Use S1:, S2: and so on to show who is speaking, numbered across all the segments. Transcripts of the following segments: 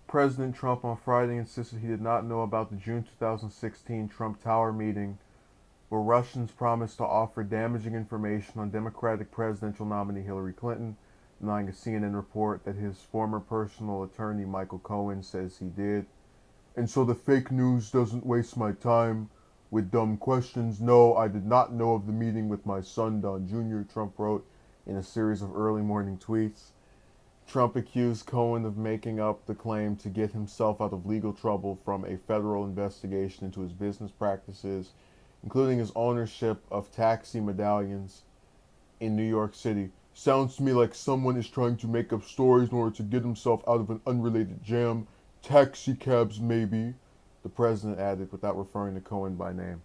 S1: President Trump on Friday insisted he did not know about the June 2016 Trump Tower meeting where Russians promised to offer damaging information on Democratic presidential nominee Hillary Clinton, denying a CNN report that his former personal attorney Michael Cohen says he did. And so the fake news doesn't waste my time with dumb questions. No, I did not know of the meeting with my son Don Jr., Trump wrote in a series of early morning tweets. Trump accused Cohen of making up the claim to get himself out of legal trouble from a federal investigation into his business practices, including his ownership of taxi medallions in New York City. Sounds to me like someone is trying to make up stories in order to get himself out of an unrelated jam. Taxi cabs, maybe, the president added without referring to Cohen by name.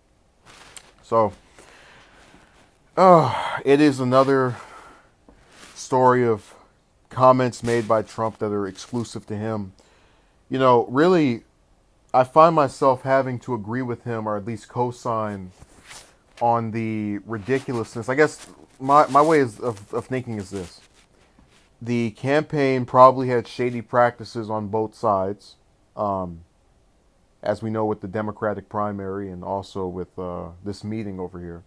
S1: So, it is another story of comments made by Trump that are exclusive to him. You know, really, I find myself having to agree with him or at least co-sign on the ridiculousness. I guess my way of thinking is this. The campaign probably had shady practices on both sides, um, as we know with the Democratic primary and also with this meeting over here.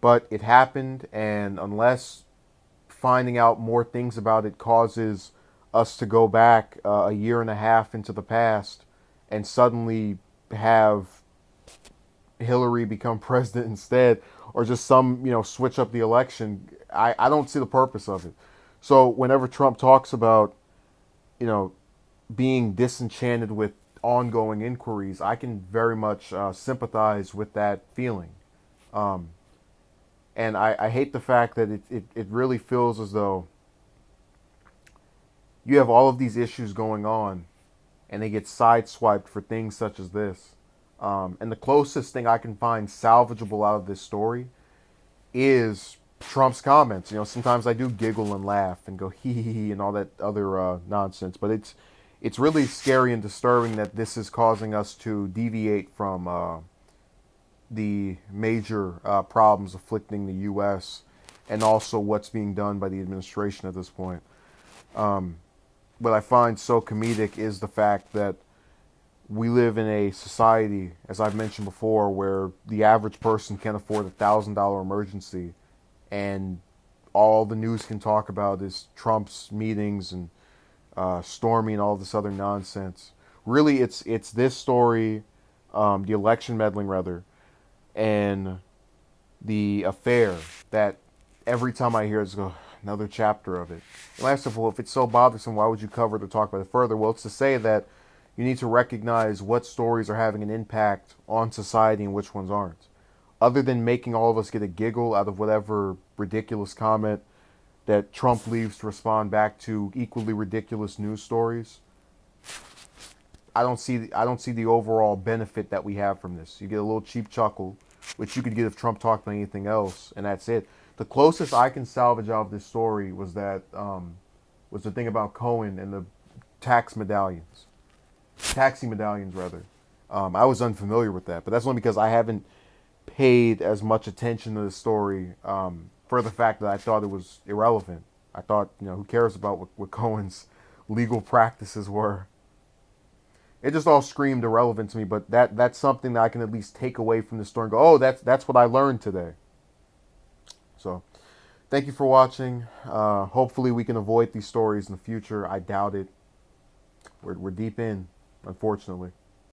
S1: But it happened, and unless finding out more things about it causes us to go back a year and a half into the past and suddenly have Hillary become president instead, or just some, switch up the election, I don't see the purpose of it. So whenever Trump talks about, you know, being disenchanted with ongoing inquiries, I can very much sympathize with that feeling. Um, and I hate the fact that it really feels as though you have all of these issues going on and they get sideswiped for things such as this. And the closest thing I can find salvageable out of this story is Trump's comments. You know, sometimes I do giggle and laugh and go hee hee hee and all that other nonsense, but it's really scary and disturbing that this is causing us to deviate from the major problems afflicting the U.S. and also what's being done by the administration at this point. Um, what I find so comedic is the fact that we live in a society, as I've mentioned before, where the average person can't afford $1,000 emergency, and all the news can talk about is Trump's meetings and Stormy and all this other nonsense. Really, it's this story, the election meddling rather, and the affair that every time I hear it, it's go another chapter of it. And I asked him, well, if it's so bothersome, why would you cover it or talk about it further? Well, it's to say that you need to recognize what stories are having an impact on society and which ones aren't. Other than making all of us get a giggle out of whatever ridiculous comment that Trump leaves to respond back to equally ridiculous news stories, I don't see the overall benefit that we have from this. You get a little cheap chuckle, which you could get if Trump talked about anything else, and that's it. The closest I can salvage out of this story was that was the thing about Cohen and the taxi medallions rather. I was unfamiliar with that, but that's only because I haven't paid as much attention to the story for the fact that I thought it was irrelevant. I thought, who cares about what Cohen's legal practices were? It just all screamed irrelevant to me, but that's something that I can at least take away from the story and go, oh, that's what I learned today. So, thank you for watching. Hopefully, we can avoid these stories in the future. I doubt it. We're deep in, unfortunately.